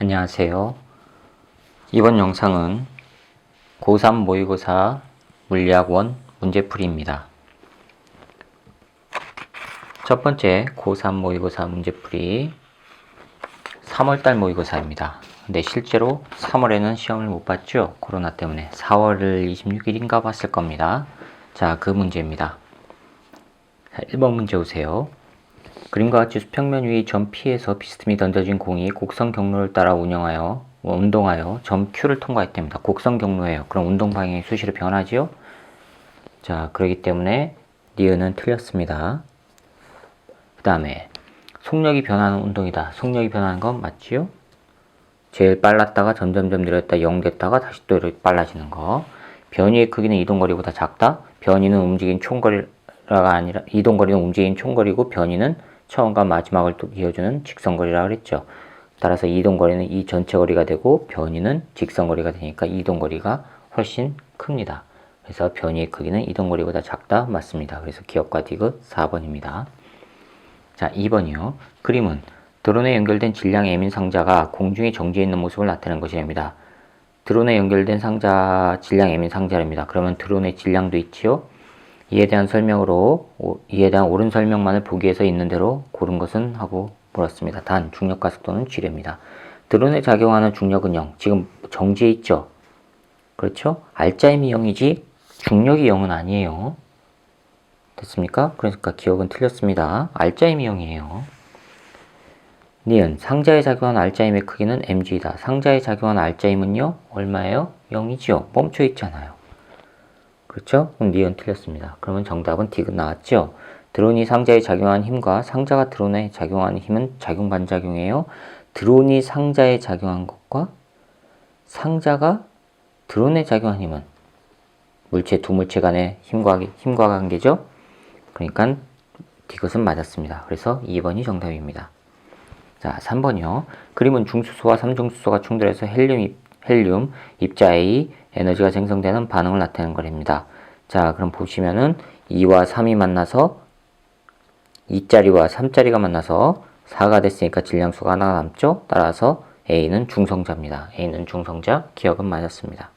안녕하세요. 이번 영상은 고3 모의고사 물리학 1 문제풀이입니다. 첫 번째 고3 모의고사 문제풀이 3월달 모의고사입니다. 근데 실제로 3월에는 시험을 못 봤죠? 코로나 때문에 4월 26일인가 봤을 겁니다. 자, 그 문제입니다. 자, 1번 문제 오세요. 그림과 같이 수평면 위 점 P에서 비스듬히 던져진 공이 곡선 경로를 따라 운동하여 점 Q를 통과했답니다. 곡선 경로예요. 그럼 운동 방향이 수시로 변하지요? 자, 그렇기 때문에 니은은 틀렸습니다. 그 다음에 속력이 변하는 운동이다. 속력이 변하는 건 맞지요? 제일 빨랐다가 점점점 느렸다 0 됐다가 다시 또 이렇게 빨라지는 거. 변이의 크기는 이동거리보다 작다. 변이는 움직인 총거리가 아니라 이동거리는 움직인 총거리고 변이는 처음과 마지막을 또 이어주는 직선거리라고 그랬죠. 따라서 이동거리는 이 전체 거리가 되고 변이는 직선거리가 되니까 이동거리가 훨씬 큽니다. 그래서 변이의 크기는 이동거리보다 작다. 맞습니다. 그래서 기억과 디귿 4번입니다. 자, 2번이요. 그림은 드론에 연결된 질량의 에민 상자가 공중에 정지해 있는 모습을 나타내는 것이랍니다. 드론에 연결된 상자, 질량 에민 상자랍니다. 그러면 드론의 질량도 있지요? 이에 대한 옳은 설명만을 보기에서 있는 대로 고른 것은 하고 물었습니다. 단, 중력과 속도는 G랍니다. 드론에 작용하는 중력은 0. 지금 정지해 있죠? 그렇죠? 알짜임이 0이지 중력이 0은 아니에요. 됐습니까? 그러니까 기억은 틀렸습니다. 알짜임이 0이에요. 니은, 상자에 작용한 알짜임의 크기는 mg이다. 상자에 작용한 알짜임은요? 얼마예요? 0이죠? 멈춰 있잖아요. 그렇죠? 그럼 니은 틀렸습니다. 그러면 정답은 디귿 나왔죠? 드론이 상자에 작용한 힘과 상자가 드론에 작용하는 힘은 작용 반작용이에요. 드론이 상자에 작용한 것과 상자가 드론에 작용한 힘은 두 물체 간의 힘과 관계죠? 그러니까 디귿은 맞았습니다. 그래서 2번이 정답입니다. 자, 3번이요. 그림은 중수소와 삼중수소가 충돌해서 헬륨 입자 A 에너지가 생성되는 반응을 나타내는 거랍니다. 자, 그럼 보시면은 2와 3이 만나서 2짜리와 3짜리가 만나서 4가 됐으니까 질량수가 하나가 남죠? 따라서 A는 중성자입니다. A는 중성자, 기억은 맞았습니다.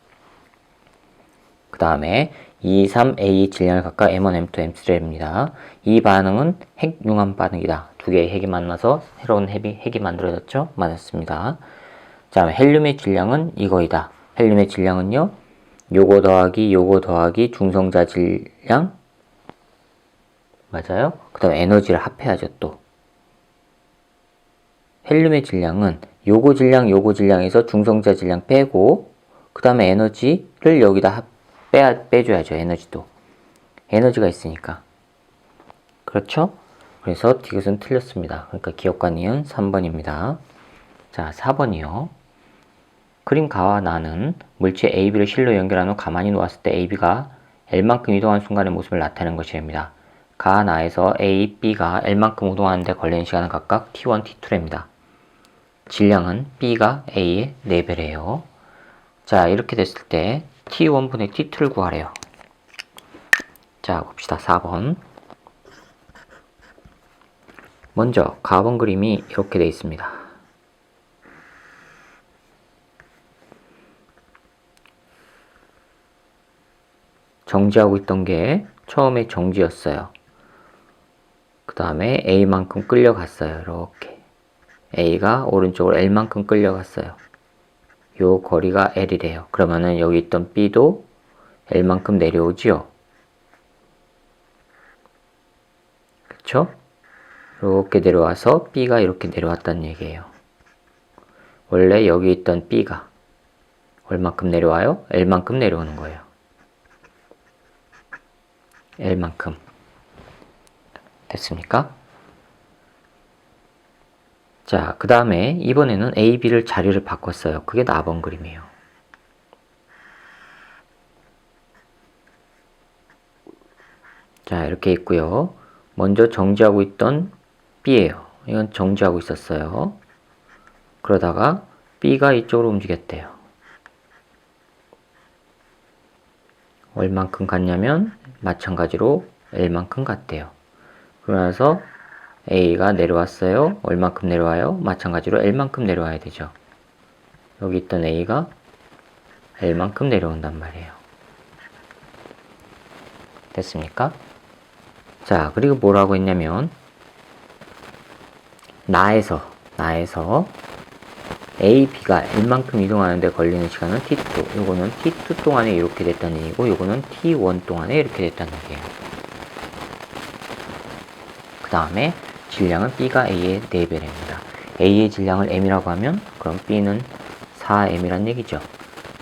그 다음에 2, 3, A 질량을 각각 M1, M2, M3입니다. 이 반응은 핵융합 반응이다. 두 개의 핵이 만나서 새로운 핵이 만들어졌죠? 맞았습니다. 자, 헬륨의 질량은 이거이다. 헬륨의 질량은요, 요거 더하기 중성자 질량 맞아요? 그 다음에 에너지를 합해야죠. 또 헬륨의 질량은 요거 질량에서 중성자 질량 빼고 그 다음에 에너지를 여기다 빼줘야죠. 에너지가 있으니까. 그렇죠? 그래서 디귿은 틀렸습니다. 그러니까 기억과 니은 3번입니다. 자, 4번이요. 그림 가와 나는 물체 AB를 실로 연결한 후 가만히 놓았을 때 AB가 L만큼 이동한 순간의 모습을 나타내는 것입니다. 가, 나에서 A, B가 L만큼 이동하는데 걸리는 시간은 각각 T1, T2랍니다. 질량은 B가 A의 4배래요. 자, 이렇게 됐을 때 T1분의 T2를 구하래요. 자, 봅시다. 4번. 먼저 가번 그림이 이렇게 되어 있습니다. 정지하고 있던 게 처음에 정지였어요. 그 다음에 A만큼 끌려갔어요. 이렇게 A가 오른쪽으로 L만큼 끌려갔어요. 요 거리가 L이래요. 그러면은 여기 있던 B도 L만큼 내려오지요. 그쵸? 이렇게 내려와서 B가 이렇게 내려왔다는 얘기예요. 원래 여기 있던 B가 얼만큼 내려와요? L만큼 내려오는 거예요. L만큼. 됐습니까? 자, 그 다음에 이번에는 A, B를 자리를 바꿨어요. 그게 4번 그림이에요. 자, 이렇게 있고요. 먼저 정지하고 있던 B예요. 이건 정지하고 있었어요. 그러다가 B가 이쪽으로 움직였대요. 얼만큼 갔냐면 마찬가지로 L만큼 갔대요. 그러면서 A가 내려왔어요. 얼만큼 내려와요? 마찬가지로 L만큼 내려와야 되죠. 여기 있던 A가 L만큼 내려온단 말이에요. 됐습니까? 자, 그리고 뭐라고 했냐면 나에서 A, B가 L만큼 이동하는데 걸리는 시간은 T2. 요거는 T2 동안에 이렇게 됐다는 얘기고, 요거는 T1 동안에 이렇게 됐다는 얘기예요. 그 다음에 질량은 B가 A의 4배랍니다. A의 질량을 M이라고 하면 그럼 B는 4M이란 얘기죠.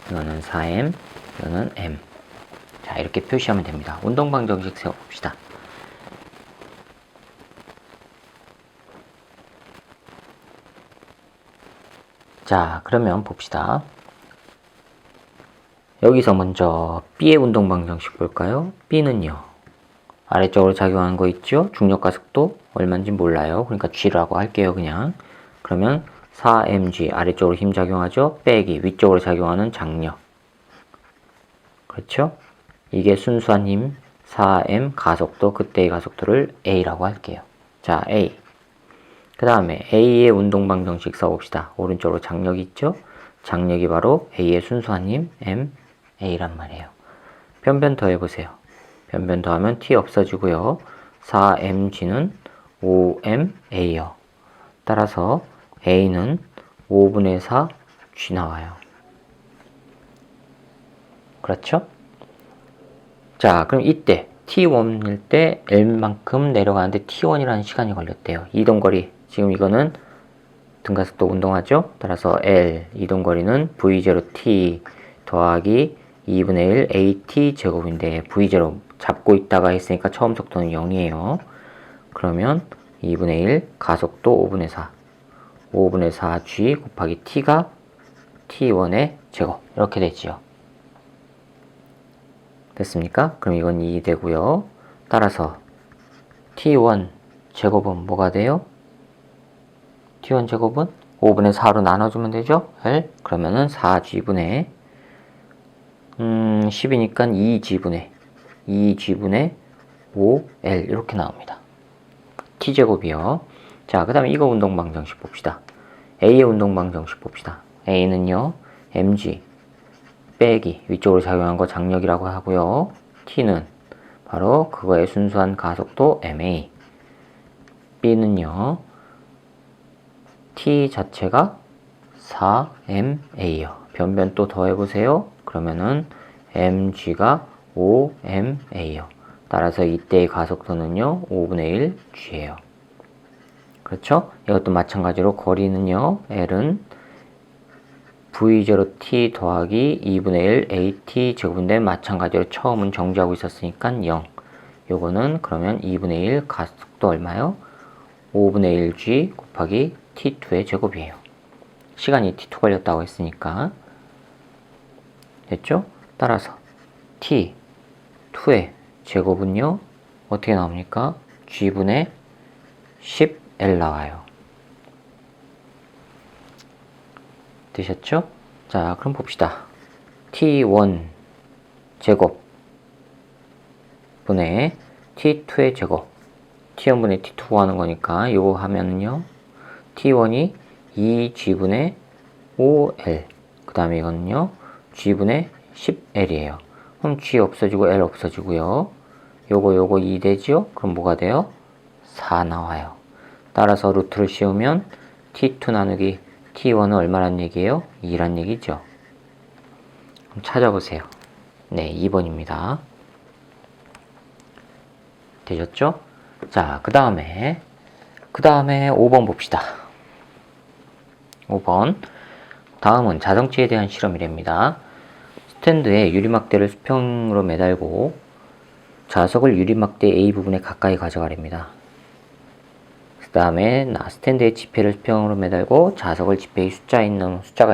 이거는 4M, 이거는 M. 자, 이렇게 표시하면 됩니다. 운동방 정식 세워봅시다. 자, 그러면 봅시다. 여기서 먼저 B의 운동방 정식 볼까요? B는요, 아래쪽으로 작용하는 거 있죠? 중력가속도 얼마인지 몰라요. 그러니까 G라고 할게요, 그냥. 그러면 4mg 아래쪽으로 힘 작용하죠? 빼기 위쪽으로 작용하는 장력. 그렇죠? 이게 순수한 힘 4m 가속도, 그때의 가속도를 A라고 할게요. 자, A. 그 다음에 A의 운동방 정식 써봅시다. 오른쪽으로 장력이 있죠? 장력이 바로 A의 순수한 힘 M, A란 말이에요. 변변 더해보세요. 변변 더하면 T 없어지고요. 4mg는 5mA요. 따라서 A는 5분의 4G 나와요. 그렇죠? 자, 그럼 이때 T1일 때 L만큼 내려가는데 T1이라는 시간이 걸렸대요. 이동거리. 지금 이거는 등가속도 운동하죠? 따라서 L, 이동거리는 V0T 더하기 2분의 1 AT 제곱인데 V0 잡고 있다가 했으니까 처음 속도는 0이에요. 그러면 2분의 1 가속도 5분의 4. 5분의 4G 곱하기 T가 T1의 제곱. 이렇게 되지요. 됐습니까? 그럼 이건 2 되고요. 따라서 T1 제곱은 뭐가 돼요? T1 제곱은 5분의 4로 나눠주면 되죠? L. 그러면은 4G분의 10이니까 2G분의 5L 이렇게 나옵니다. T제곱이요. 자, 그 다음에 이거 운동방 정식 봅시다. A의 운동방 정식 봅시다. A는요, mg 빼기 위쪽으로 작용한 거 장력이라고 하고요. T는 바로 그거의 순수한 가속도 ma. B는요, T 자체가 4ma요. 변변 또 더해보세요. 그러면은 mg가 5ma요. 따라서 이때의 가속도는요, 5분의 1g예요. 그렇죠? 이것도 마찬가지로 거리는요, L은 V0T 더하기 2분의 1 AT 제곱인데 마찬가지로 처음은 정지하고 있었으니까 0. 요거는 그러면 2분의 1 가속도 얼마요? 5분의 1G 곱하기 T2의 제곱이에요. 시간이 T2 걸렸다고 했으니까. 됐죠? 따라서 T2의 제곱은요, 어떻게 나옵니까? G분의 10L 나와요. 되셨죠? 자, 그럼 봅시다. T1 제곱 분의 T2의 제곱. T1분의 T2 하는 거니까 요거 하면은요, T1이 2G분의 5L. 그 다음에 이거는요, G분의 10L이에요. 그럼 G 없어지고 L 없어지고요. 요거 2 되죠? 그럼 뭐가 돼요? 4 나와요. 따라서 루트를 씌우면 T2 나누기 T1은 얼마란 얘기예요? 2란 얘기죠. 그럼 찾아보세요. 네, 2번입니다. 되셨죠? 자, 그 다음에 5번 봅시다. 5번. 다음은 자성체에 대한 실험이랍니다. 스탠드에 유리막대를 수평으로 매달고 자석을 유리막대 A 부분에 가까이 가져가랍니다. 그 다음에 스탠드의 지폐를 수평으로 매달고 자석을 지폐의 숫자가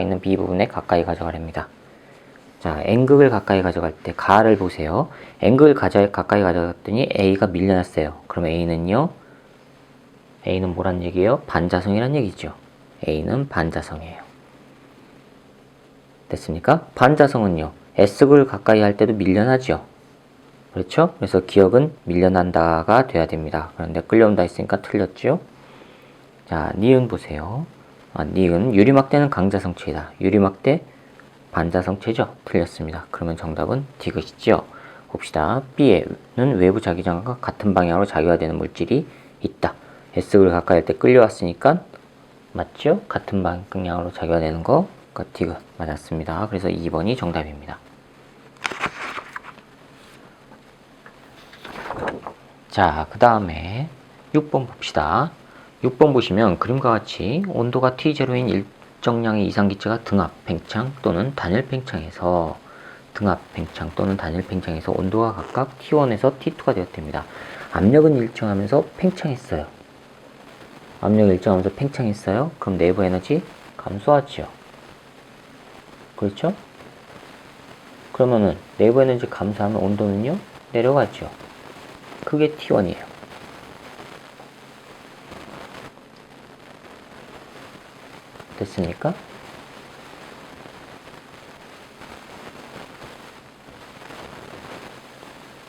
있는 B 부분에 가까이 가져가랍니다. 자, N극을 가까이 가져갈 때 가를 보세요. N극을 가까이 가져갔더니 A가 밀려났어요. 그럼 A는 뭐란 얘기예요? 반자성이란 얘기죠. A는 반자성이에요. 됐습니까? 반자성은요, S극을 가까이 할 때도 밀려나죠. 그렇죠? 그래서 기억은 밀려난다가 돼야 됩니다. 그런데 끌려온다 했으니까 틀렸죠? 자, 니은 보세요. 니은 유리막대는 강자성체이다. 유리막대 반자성체죠? 틀렸습니다. 그러면 정답은 디귿이죠. 봅시다. B에는 외부 자기장과 같은 방향으로 자기화되는 물질이 있다. S극을 가까이 할 때 끌려왔으니까 맞죠? 같은 방향으로 자기화되는 거, 그러니까 디귿 맞았습니다. 그래서 2번이 정답입니다. 자, 그 다음에 6번 봅시다. 6번 보시면 그림과 같이 온도가 T0인 일정량의 이상기체가 등압 팽창 또는 단일 팽창에서 온도가 각각 T1에서 T2가 되었답니다. 압력은 일정하면서 팽창했어요. 그럼 내부 에너지 감소하죠. 그렇죠? 그러면은 내부 에너지 감소하면 온도는요? 내려가죠. 그게 T1이에요. 됐습니까?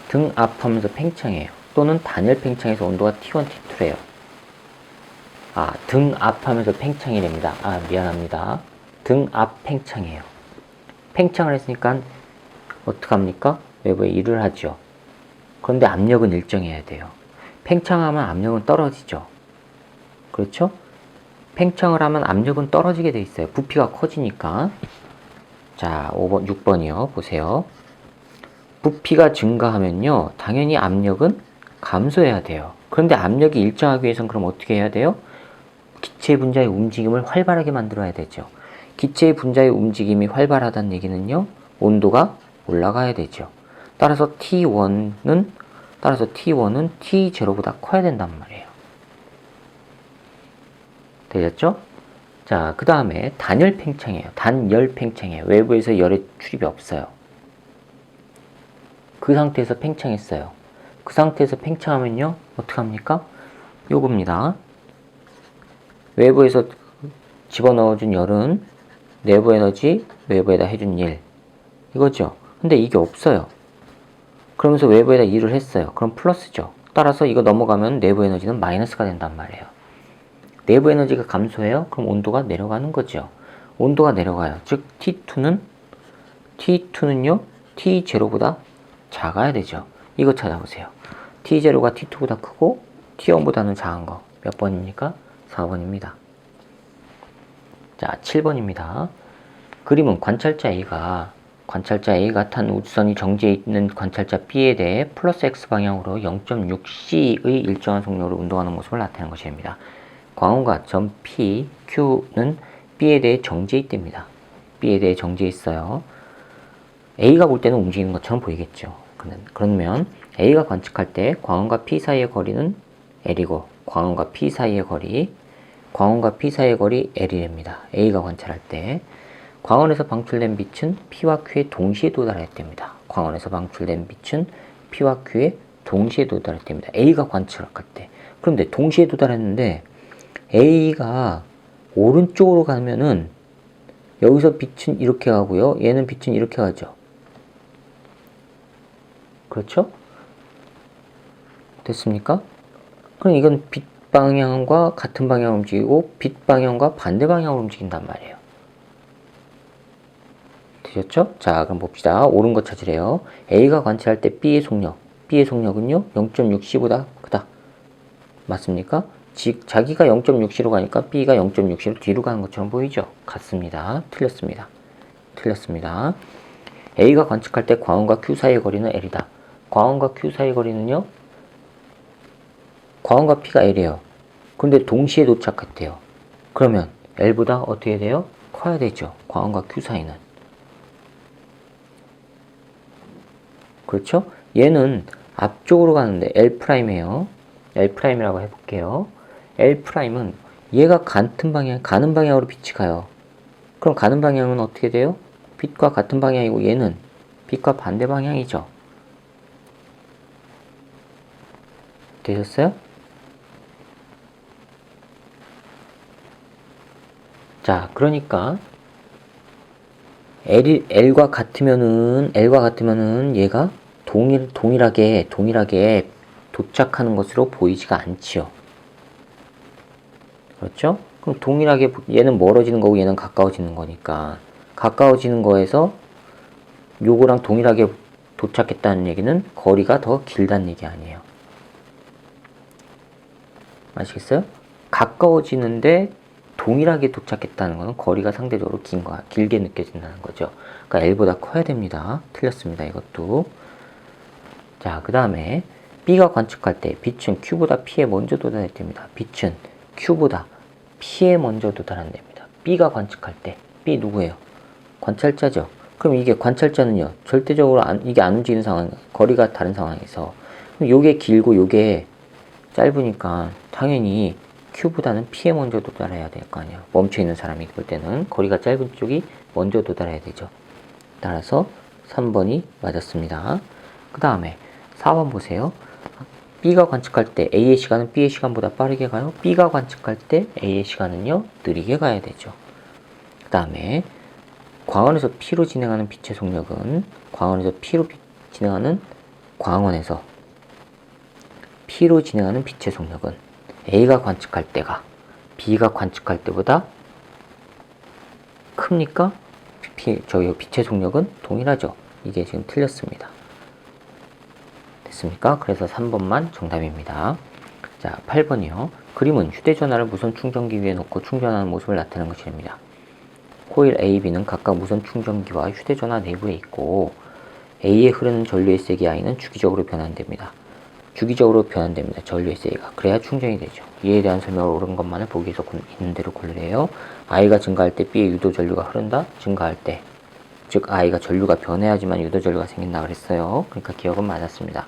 등압하면서 팽창해요. 또는 단일 팽창에서 온도가 T1, T2래요. 등압하면서 팽창이랍니다. 미안합니다. 등압 팽창이에요. 팽창을 했으니까 어떡합니까? 외부에 일을 하죠. 그런데 압력은 일정해야 돼요. 팽창하면 압력은 떨어지죠. 그렇죠? 팽창을 하면 압력은 떨어지게 돼 있어요. 부피가 커지니까. 자, 5번, 6번이요. 보세요. 부피가 증가하면요, 당연히 압력은 감소해야 돼요. 그런데 압력이 일정하기 위해서는 그럼 어떻게 해야 돼요? 기체 분자의 움직임을 활발하게 만들어야 되죠. 기체 분자의 움직임이 활발하다는 얘기는요, 온도가 올라가야 되죠. 따라서 T1은 T0보다 커야 된단 말이에요. 되셨죠? 자, 그 다음에 단열 팽창이에요. 단열 팽창이에요. 외부에서 열의 출입이 없어요. 그 상태에서 팽창했어요. 그 상태에서 팽창하면요, 어떡합니까? 요겁니다. 외부에서 집어넣어준 열은 내부 에너지, 외부에다 해준 일. 이거죠. 근데 이게 없어요. 그러면서 외부에다 일을 했어요. 그럼 플러스죠. 따라서 이거 넘어가면 내부 에너지는 마이너스가 된단 말이에요. 내부 에너지가 감소해요? 그럼 온도가 내려가는 거죠. 온도가 내려가요. 즉 T2는요, T0보다 작아야 되죠. 이거 찾아보세요. T0가 T2보다 크고 T1보다는 작은 거. 몇 번입니까? 4번입니다. 자, 7번입니다. 그림은 관찰자 A가 탄 우주선이 정지해 있는 관찰자 B에 대해 플러스 X 방향으로 0.6C의 일정한 속력으로 운동하는 모습을 나타내는 것입니다. 광원과 점 P, Q는 B에 대해 정지해 있답니다. B에 대해 정지해 있어요. A가 볼 때는 움직이는 것처럼 보이겠죠. 그러면 A가 관측할 때 광원과 P 사이의 거리는 L이고 광원과 P 사이의 거리 L이랍니다. A가 관찰할 때 광원에서 방출된 빛은 P와 Q에 동시에 도달했답니다. 광원에서 방출된 빛은 P와 Q에 동시에 도달했답니다. A가 관측할 때. 그런데 동시에 도달했는데 A가 오른쪽으로 가면은 여기서 빛은 이렇게 가고요. 얘는 빛은 이렇게 가죠. 그렇죠? 됐습니까? 그럼 이건 빛 방향과 같은 방향으로 움직이고 빛 방향과 반대 방향으로 움직인단 말이에요. 되셨죠? 자, 그럼 봅시다. 옳은 거 찾으래요. A가 관찰할 때 B의 속력은요 0.6C보다 크다. 맞습니까? 자기가 0.6C로 가니까 B가 0.6C로 뒤로 가는 것처럼 보이죠? 같습니다. 틀렸습니다. A가 관측할 때 광원과 Q 사이의 거리는 L이다. 광원과 Q 사이의 거리는요, 광원과 P가 L이에요. 근데 동시에 도착했대요. 그러면 L보다 어떻게 돼요? 커야 되죠. 광원과 Q 사이는. 그렇죠? 얘는 앞쪽으로 가는데 L'이에요. L'이라고 해볼게요. L'은 얘가 가는 방향으로 빛이 가요. 그럼 가는 방향은 어떻게 돼요? 빛과 같은 방향이고 얘는 빛과 반대 방향이죠. 되셨어요? 자, 그러니까 L과 같으면은 얘가 동일하게 도착하는 것으로 보이지가 않지요. 그렇죠? 그럼 동일하게 얘는 멀어지는 거고 얘는 가까워지는 거니까 가까워지는 거에서 요거랑 동일하게 도착했다는 얘기는 거리가 더 길다는 얘기 아니에요. 아시겠어요? 가까워지는데 동일하게 도착했다는 것은 거리가 상대적으로 길게 느껴진다는 거죠. 그러니까 L보다 커야 됩니다. 틀렸습니다. 이것도. 자, 그 다음에 B가 관측할 때 빛은 Q보다 P에 먼저 도달했답니다. 빛은 Q보다 P에 먼저 도달한답니다. B가 관측할 때 B 누구예요? 관찰자죠. 그럼 이게 관찰자는요, 절대적으로 이게 안 움직이는 상황, 거리가 다른 상황에서 그럼 요게 길고 요게 짧으니까 당연히 Q보다는 P에 먼저 도달해야 될 거 아니에요. 멈춰있는 사람이 볼 때는 거리가 짧은 쪽이 먼저 도달해야 되죠. 따라서 3번이 맞았습니다. 그 다음에 4번 보세요. B가 관측할 때 A의 시간은 B의 시간보다 빠르게 가요. B가 관측할 때 A의 시간은요, 느리게 가야 되죠. 그 다음에 광원에서 P로 진행하는 빛의 속력은 광원에서 P로 진행하는 광원에서 P로 진행하는 빛의 속력은 A가 관측할 때가 B가 관측할 때보다 큽니까? 빛의 속력은 동일하죠. 이게 지금 틀렸습니다. 됐습니까? 그래서 3번만 정답입니다. 자, 8번이요. 그림은 휴대전화를 무선 충전기 위에 놓고 충전하는 모습을 나타내는 것입니다. 코일 A, B는 각각 무선 충전기와 휴대전화 내부에 있고 A에 흐르는 전류의 세기 I는 주기적으로 변환됩니다. 주기적으로 변환됩니다. 전류의 세기가. 그래야 충전이 되죠. 이에 대한 설명을 옳은 것만을 보기 위해서 있는 대로 고르래요. I가 증가할 때 B의 유도 전류가 흐른다. 증가할 때. 즉 I가 전류가 변해야지만 유도 전류가 생긴다 그랬어요. 그러니까 기억은 맞았습니다.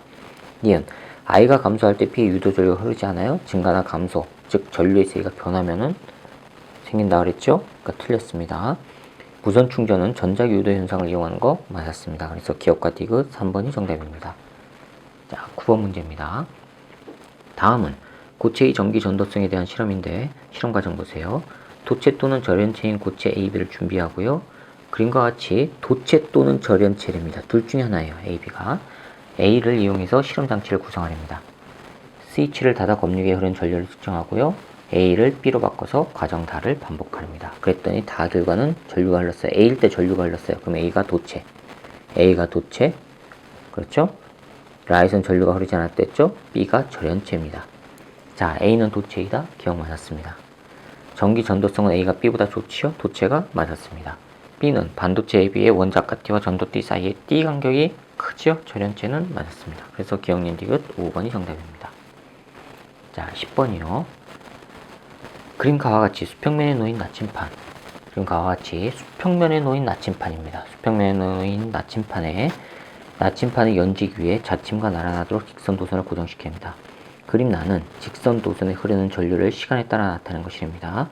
니은 I가 감소할 때 B의 유도 전류가 흐르지 않아요. 증가나 감소. 즉 전류의 세기가 변하면은 생긴다 그랬죠? 그러니까 틀렸습니다. 무선 충전은 전자기 유도 현상을 이용하는 거 맞았습니다. 그래서 기억과 디귿 3번이 정답입니다. 자, 9번 문제입니다. 다음은 고체의 전기 전도성에 대한 실험인데 실험 과정 보세요. 도체 또는 절연체인 고체 AB를 준비하고요. 그림과 같이 도체 또는 절연체입니다. 둘 중에 하나예요. AB가. A를 이용해서 실험 장치를 구성하렵니다. 스위치를 닫아 검육에 흐른 전류를 측정하고요. A를 B로 바꿔서 과정 다를 반복합니다. 그랬더니 다 결과는 전류가 흘렀어요. A일 때 전류가 흘렀어요. 그럼 A가 도체. A가 도체. 그렇죠? 라이선 전류가 흐르지 않았댔죠? B가 절연체입니다. 자, A는 도체이다. 기억 맞았습니다. 전기 전도성은 A가 B보다 좋지요? 도체가 맞았습니다. B는 반도체에 비해 원자가 T와 전도띠 사이의 띠 간격이 크지요? 절연체는 맞았습니다. 그래서 기억님 디귿 5번이 정답입니다. 자, 10번이요. 그림과 같이 수평면에 놓인 나침판. 그림과 같이 수평면에 놓인 나침판입니다. 수평면에 놓인 나침판의 연직 위에 자침과 나란하도록 직선 도선을 고정시켜야 합니다. 그림 나는 직선 도선에 흐르는 전류를 시간에 따라 나타내는 것입니다.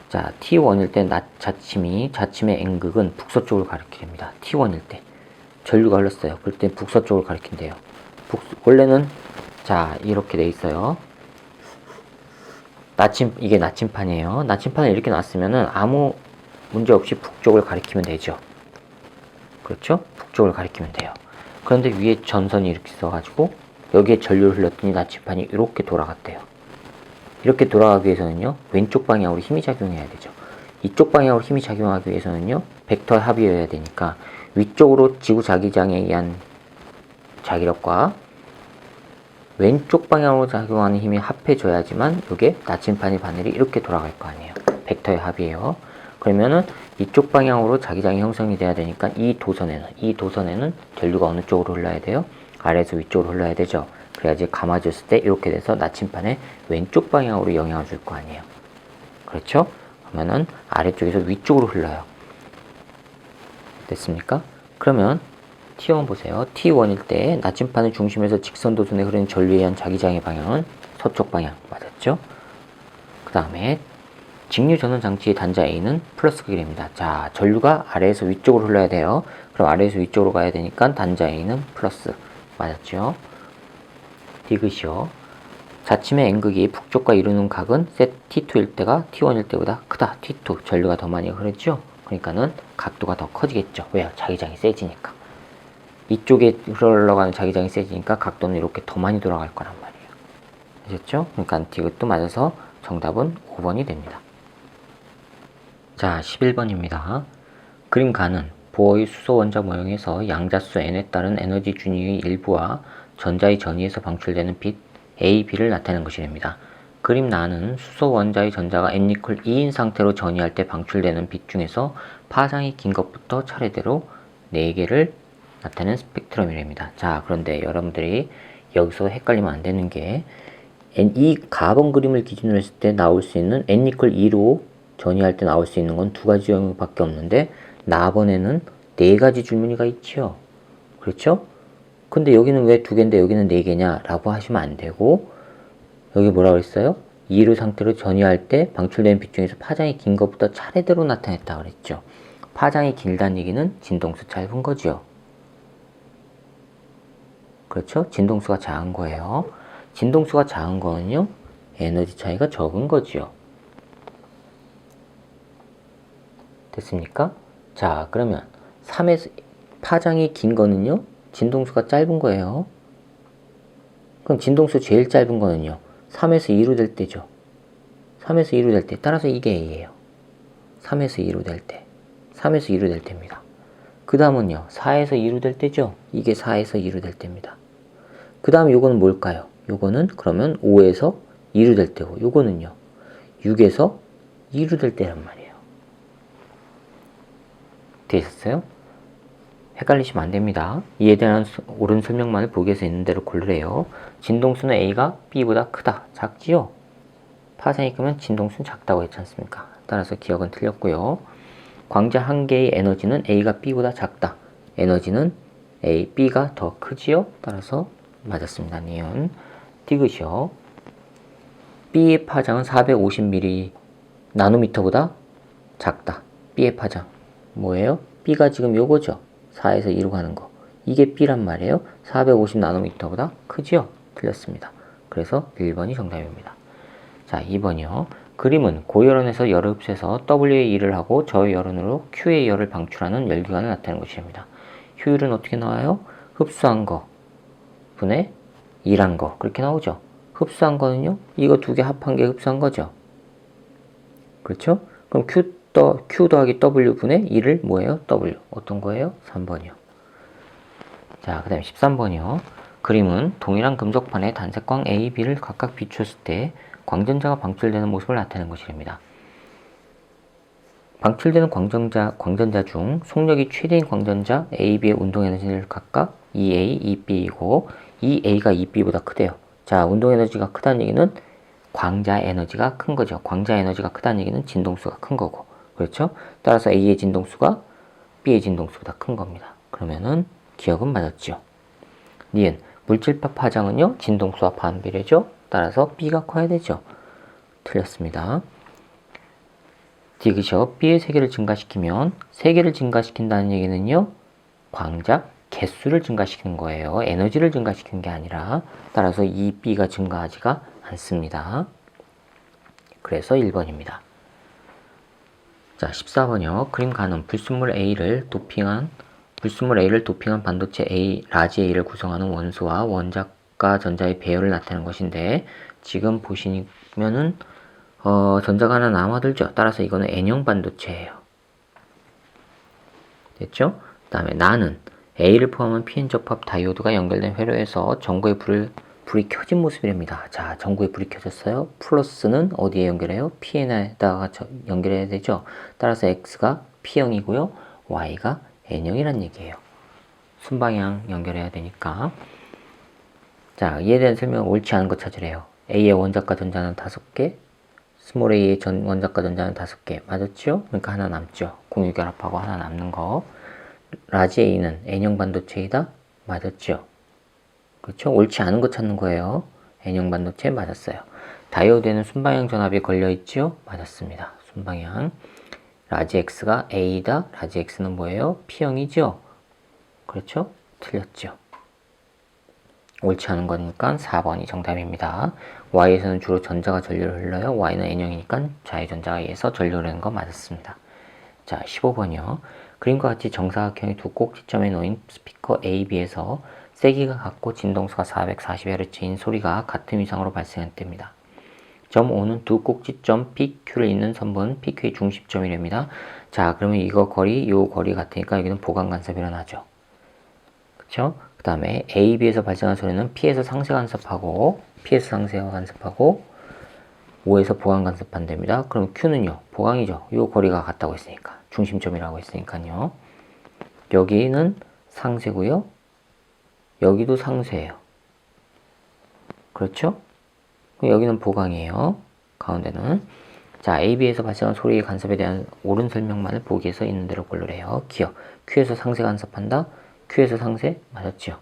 자, T1일 때 자침의 N극은 북서쪽을 가리킵니다. T1일 때 전류가 흘렀어요. 그럴 때 북서쪽을 가리킨대요. 원래는 자, 이렇게 돼 있어요. 이게 나침판이에요. 나침판을 이렇게 놨으면은 아무 문제 없이 북쪽을 가리키면 되죠. 그렇죠? 북쪽을 가리키면 돼요. 그런데 위에 전선이 이렇게 있어가지고 여기에 전류를 흘렸더니 나침판이 이렇게 돌아갔대요. 이렇게 돌아가기 위해서는요, 왼쪽 방향으로 힘이 작용해야 되죠. 이쪽 방향으로 힘이 작용하기 위해서는요, 벡터의 합이어야 되니까 위쪽으로 지구 자기장에 의한 자기력과 왼쪽 방향으로 작용하는 힘이 합해져야지만 이게 나침판의 바늘이 이렇게 돌아갈 거 아니에요. 벡터의 합이에요. 그러면은 이쪽 방향으로 자기장이 형성이 돼야 되니까 이 도선에는 전류가 어느 쪽으로 흘러야 돼요? 아래에서 위쪽으로 흘러야 되죠. 그래야지 감아줬을 때 이렇게 돼서 나침판의 왼쪽 방향으로 영향을 줄 거 아니에요. 그렇죠? 그러면은 아래쪽에서 위쪽으로 흘러요. 됐습니까? 그러면 T1 보세요. T1일 때 나침판의 중심에서 직선 도선에 흐르는 전류에 의한 자기장의 방향은 서쪽 방향 맞았죠? 그 다음에 직류 전원 장치의 단자 A는 플러스 극일입니다. 자, 전류가 아래에서 위쪽으로 흘러야 돼요. 그럼 아래에서 위쪽으로 가야 되니까 단자 A는 플러스 맞았죠? 디귿이요. 자침의 N극이 북쪽과 이루는 각은 T2일 때가 T1일 때보다 크다. T2 전류가 더 많이 흐르죠? 그러니까는 각도가 더 커지겠죠. 왜요? 자기장이 세지니까. 이쪽에 흘러가는 자기장이 세지니까 각도는 이렇게 더 많이 돌아갈 거란 말이에요. 아셨죠? 그러니까 디귿도 맞아서 정답은 5번이 됩니다. 자, 11번입니다. 그림 가는 보어의 수소 원자 모형에서 양자수 n에 따른 에너지 준위의 일부와 전자의 전위에서 방출되는 빛 A, B를 나타내는 것이랍니다. 그림 나는 수소 원자의 전자가 n=2인 상태로 전이할 때 방출되는 빛 중에서 파장이 긴 것부터 차례대로 4개를 나타내는 스펙트럼이랍니다. 자, 그런데 여러분들이 여기서 헷갈리면 안 되는 게 이 가번 그림을 기준으로 했을 때 나올 수 있는 n=2로 전이할 때 나올 수 있는 건 2가지 형밖에 없는데 나번에는 4가지 줄무늬가 있지요. 그렇죠? 근데 여기는 왜 2개인데 여기는 4개냐 라고 하시면 안 되고, 여기 뭐라고 했어요? 2로 상태로 전이할 때 방출되는 빛 중에서 파장이 긴 것부터 차례대로 나타냈다 그랬죠. 파장이 길다는 얘기는 진동수 짧은 거죠. 그렇죠? 진동수가 작은 거예요. 진동수가 작은 거는요, 에너지 차이가 적은 거지요. 됐습니까? 자, 그러면 3에서 파장이 긴 거는요, 진동수가 짧은 거예요. 그럼 진동수 제일 짧은 거는요, 3에서 2로 될 때죠. 3에서 2로 될 때, 따라서 이게 A예요. 3에서 2로 될 때, 3에서 2로 될 때입니다. 그 다음은요, 4에서 2로 될 때죠. 이게 4에서 2로 될 때입니다. 그 다음 요거는 뭘까요? 요거는 그러면 5에서 2로 될 때고, 요거는요, 6에서 2로 될 때란 말이에요. 되셨어요? 헷갈리시면 안 됩니다. 이에 대한 옳은 설명만을 보기에서 있는 대로 고르래요. 진동수는 A가 B보다 크다, 작지요? 파장이 크면 진동수는 작다고 했지 않습니까? 따라서 기억은 틀렸고요. 광자 한 개의 에너지는 A가 B보다 작다. 에너지는 A, B가 더 크지요? 따라서 맞았습니다. 니은. 디귿이요. B의 파장은 450mm 나노미터보다 작다. B의 파장. 뭐예요? B가 지금 요거죠? 4에서 2로 가는 거. 이게 B란 말이에요. 450 나노미터보다 크지요? 틀렸습니다. 그래서 1번이 정답입니다. 자, 2번이요. 그림은 고열원에서 열을 흡수해서 W의 일을 하고 저열원으로 Q의 열을 방출하는 열기관을 나타내는 것입니다. 효율은 어떻게 나와요? 흡수한 거 분의 일한 거, 그렇게 나오죠. 흡수한 거는요, 이거 2개 합한 게 흡수한 거죠. 그렇죠? 그럼 Q 더하기 W 분의 1을 뭐예요? W. 어떤 거예요? 3번이요. 자, 그 다음에 13번이요. 그림은 동일한 금속판에 단색광 A, B를 각각 비추었을 때 광전자가 방출되는 모습을 나타내는 것입니다. 방출되는 광전자 중 속력이 최대인 광전자 A, B의 운동에너지를 각각 2A, 2B이고 2A가 2B보다 크대요. 자, 운동에너지가 크다는 얘기는 광자 에너지가 큰 거죠. 광자 에너지가 크다는 얘기는 진동수가 큰 거고. 그렇죠? 따라서 A의 진동수가 B의 진동수보다 큰 겁니다. 그러면은 기억은 맞았죠. 니은 물질파 파장은요, 진동수와 반비례죠. 따라서 B가 커야 되죠. 틀렸습니다. 디귿이요. B의 세계를 증가시키면 세계를 증가시킨다는 얘기는요, 광자 개수를 증가시키는 거예요. 에너지를 증가시키는 게 아니라. 따라서 이 B가 증가하지가 않습니다. 그래서 1번입니다. 자, 14번이요. 그림 가는 불순물 A를 도핑한 반도체 A, 라지 A를 구성하는 원소와 원자과 전자의 배열을 나타내는 것인데, 지금 보시면은 전자가 하나 남아들죠. 따라서 이거는 N형 반도체예요. 됐죠? 그 다음에 나는 A를 포함한 PN 접합 다이오드가 연결된 회로에서 전구의 불이 켜진 모습이랍니다. 자, 전구에 불이 켜졌어요. 플러스는 어디에 연결해요? PN에다가 연결해야 되죠. 따라서 X가 P형이고요. Y가 N형이란 얘기예요. 순방향 연결해야 되니까. 자, 이에 대한 설명 옳지 않은 거 찾으래요. A의 원자과 전자는 5개, 스몰 a의 원자과 전자는 5개. 맞았죠? 그러니까 하나 남죠. 공유결합하고 하나 남는 거. 라지 A는 N형 반도체이다. 맞았죠? 그렇죠? 옳지 않은 거 찾는 거예요. N형 반도체 맞았어요. 다이오드에는 순방향 전압이 걸려있죠? 맞았습니다. 순방향. 라지 X가 A다. 라지 X는 뭐예요? P형이죠? 그렇죠? 틀렸죠. 옳지 않은 거니까 4번이 정답입니다. Y에서는 주로 전자가 전류를 흘러요. Y는 N형이니까 좌회전자가 E에서 전류를 흐르는 거 맞았습니다. 자, 15번이요. 그림과 같이 정사각형의 두 꼭지점에 놓인 스피커 A, B에서 세기가 같고 진동수가 440Hz인 소리가 같은 위상으로 발생할 때입니다. 점 O는 두 꼭지점 PQ를 잇는 선분 PQ의 중심점이랍니다. 자, 그러면 이거 거리, 요 거리 같으니까 여기는 보강 간섭이 일어나죠. 그쵸? 그 다음에 A, B에서 발생한 소리는 P에서 상세 간섭하고, P에서 상세가 간섭하고, O에서 보강 간섭한답니다. 그럼 Q는요, 보강이죠. 요 거리가 같다고 했으니까. 중심점이라고 했으니까요. 여기는 상세고요. 여기도 상세예요. 그렇죠? 여기는 보강이에요. 가운데는. 자, AB에서 발생한 소리의 간섭에 대한 옳은 설명만을 보기에서 있는 대로 고르래요. 기억. Q에서 상세 간섭한다. Q에서 상세 맞았죠.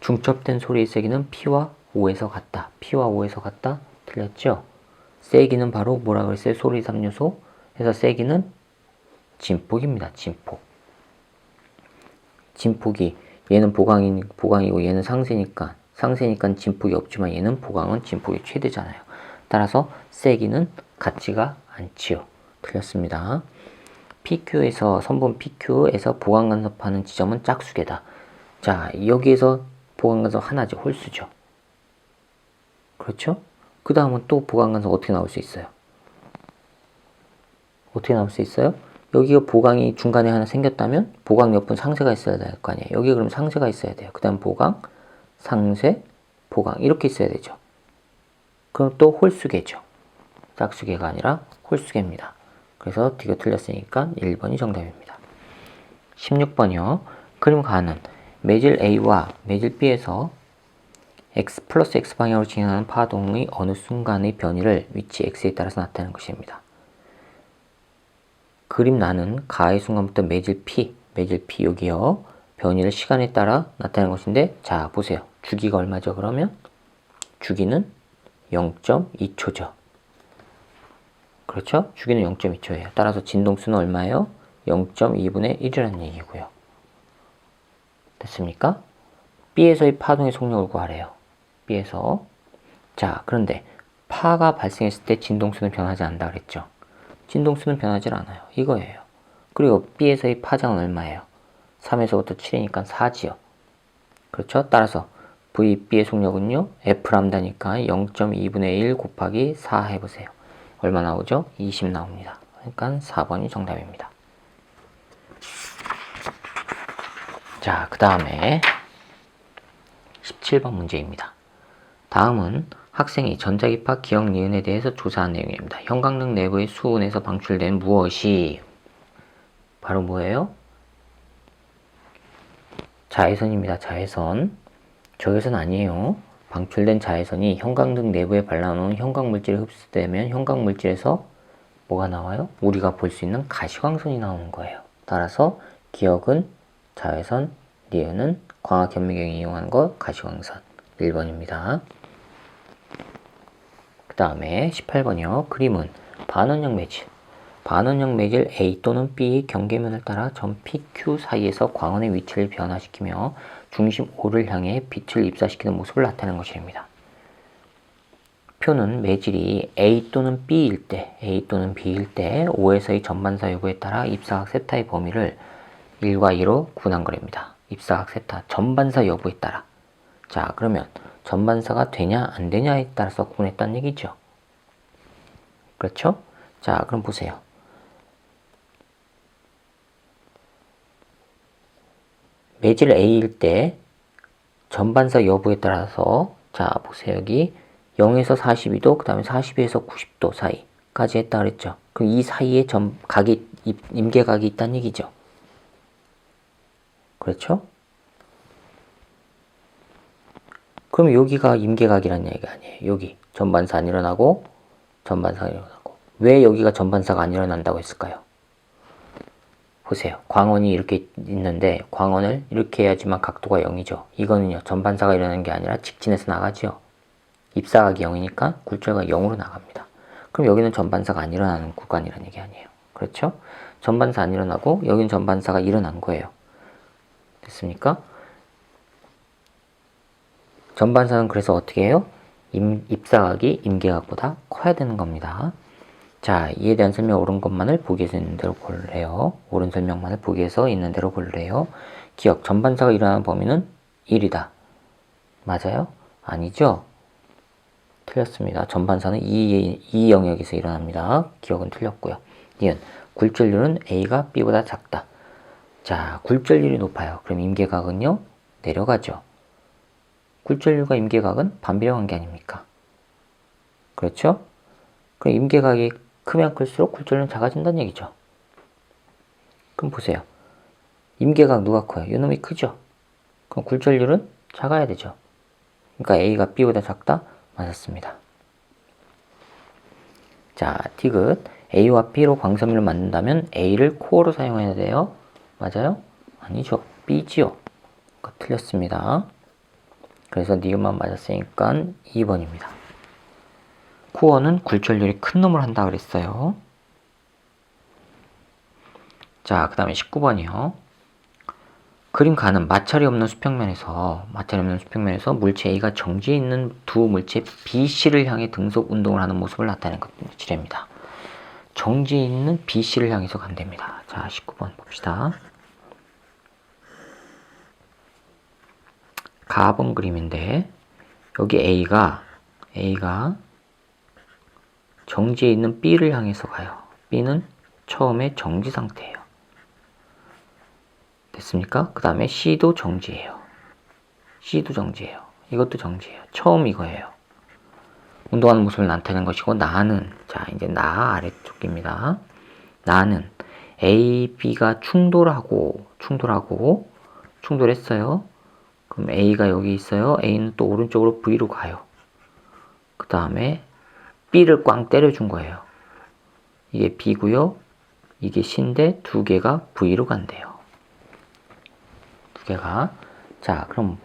중첩된 소리의 세기는 P와 O에서 같다. P와 O에서 같다. 틀렸죠? 세기는 바로 뭐라 그랬어요? 소리 3요소. 해서 세기는 진폭입니다. 진폭. 진폭이 얘는 보강이고 얘는 상세니까 진폭이 없지만 얘는 보강은 진폭이 최대잖아요. 따라서 세기는 같지가 않지요. 틀렸습니다. PQ에서 선분 PQ에서 보강 간섭하는 지점은 짝수계다. 자, 여기에서 보강 간섭 하나죠. 홀수죠. 그렇죠? 그 다음은 또 보강 간섭 어떻게 나올 수 있어요? 어떻게 나올 수 있어요? 여기가 보강이 중간에 하나 생겼다면 보강 옆은 상세가 있어야 될 거 아니에요. 여기 그럼 상세가 있어야 돼요. 그 다음 보강, 상세, 보강 이렇게 있어야 되죠. 그럼 또 홀수계죠. 짝수계가 아니라 홀수계입니다. 그래서 D가 틀렸으니까 1번이 정답입니다. 16번이요. 그림 가는 매질 A와 매질 B에서 X 플러스 X 방향으로 진행하는 파동의 어느 순간의 변이를 위치 X에 따라서 나타내는 것입니다. 그림 나는 가의 순간부터 매질 P 여기요. 변이를 시간에 따라 나타내는 것인데, 자, 보세요. 주기가 얼마죠? 그러면 주기는 0.2초죠. 그렇죠? 주기는 0.2초예요. 따라서 진동수는 얼마예요? 0.2분의 1이라는 얘기고요. 됐습니까? B에서의 파동의 속력을 구하래요. B에서. 자, 그런데 파가 발생했을 때 진동수는 변하지 않는다 그랬죠. 진동수는 변하지 않아요. 이거예요. 그리고 B에서의 파장은 얼마예요? 3에서부터 7이니까 4지요. 그렇죠? 따라서 VB의 속력은요. F람다니까 0.2분의 1 곱하기 4 해보세요. 얼마 나오죠? 20 나옵니다. 그러니까 4번이 정답입니다. 자, 그 다음에 17번 문제입니다. 다음은 학생이 전자기파 기억 니은에 대해서 조사한 내용입니다. 형광등 내부의 수은에서 방출된 무엇이 바로 뭐예요? 자외선입니다. 자외선. 적외선 아니에요. 방출된 자외선이 형광등 내부에 발라놓은 형광물질에 흡수되면 형광물질에서 뭐가 나와요? 우리가 볼 수 있는 가시광선이 나오는 거예요. 따라서 기억은 자외선, 니은은 광학현미경이 이용하는 것 가시광선. 1번입니다. 그 다음에 18번이요. 그림은 반원형 매질. 반원형 매질 A 또는 B의 경계면을 따라 점 PQ 사이에서 광원의 위치를 변화시키며 중심 O를 향해 빛을 입사시키는 모습을 나타내는 것입니다. 표는 매질이 A 또는 B일 때 O에서의 전반사 여부에 따라 입사각 세타의 범위를 1과 2로 구분한 거랍니다. 입사각 세타, 전반사 여부에 따라. 자, 그러면 전반사가 되냐 안 되냐에 따라서 구분했다는 얘기죠. 그렇죠? 자, 그럼 보세요. 매질 A일 때 전반사 여부에 따라서, 자, 보세요. 여기 0에서 42도, 그 다음에 42에서 90도 사이까지 했다 그랬죠. 그럼 이 사이에 임계각이 있다는 얘기죠. 그렇죠? 그럼 여기가 임계각이라는 얘기가 아니에요. 여기 전반사 안 일어나고 전반사가 일어나고. 왜 여기가 전반사가 안 일어난다고 했을까요? 보세요. 광원이 이렇게 있는데 광원을 이렇게 해야지만 각도가 0이죠. 이거는요. 전반사가 일어나는 게 아니라 직진해서 나가죠. 입사각이 0이니까 굴절가 0으로 나갑니다. 그럼 여기는 전반사가 안 일어나는 구간이라는 얘기 아니에요. 그렇죠? 전반사 안 일어나고 여기는 전반사가 일어난 거예요. 됐습니까? 전반사는 그래서 어떻게 해요? 입사각이 임계각보다 커야 되는 겁니다. 자, 이에 대한 설명 옳은 것만을 보기에서 있는 대로 고르래요. 옳은 설명만을 보기에서 있는 대로 고르래요. 기억, 전반사가 일어나는 범위는 1이다. 맞아요? 아니죠? 틀렸습니다. 전반사는 이 영역에서 일어납니다. 기억은 틀렸고요. 니은 굴절률은 A가 B보다 작다. 자, 굴절률이 높아요. 그럼 임계각은요? 내려가죠. 굴절률과 임계각은 반비례 관계 아닙니까? 그렇죠? 그럼 임계각이 크면 클수록 굴절률은 작아진다는 얘기죠. 그럼 보세요. 임계각 누가 커요? 이놈이 크죠? 그럼 굴절률은 작아야 되죠. 그러니까 A가 B보다 작다? 맞았습니다. 자, 디귿. A와 B로 광섬유를 만든다면 A를 코어로 사용해야 돼요. 맞아요? 아니죠. B지요. 그러니까 틀렸습니다. 그래서 니은만 맞았으니까 2번입니다. 코어는 굴절률이 큰 놈을 한다 그랬어요. 자, 그 다음에 19번이요. 그림 가는 마찰이 없는 수평면에서 물체 A가 정지에 있는 두 물체 BC를 향해 등속 운동을 하는 모습을 나타내는 지뢰입니다. 정지에 있는 BC를 향해서 간답니다. 자, 19번 봅시다. 가본 그림인데 여기 A가 정지에 있는 B를 향해서 가요. B는 처음에 정지 상태예요. 됐습니까? 그 다음에 C도 정지예요. 이것도 정지예요. 처음 이거예요. 운동하는 모습을 나타내는 것이고 나는, 자 이제 나 아래쪽입니다. 나는 A, B가 충돌했어요. 그럼 A가 여기 있어요. A는 또 오른쪽으로 V로 가요. 그 다음에 B를 꽝 때려준 거예요. 이게 B고요. 이게 C인데 두 개가 V로 간대요. 두 개가. 자, 그럼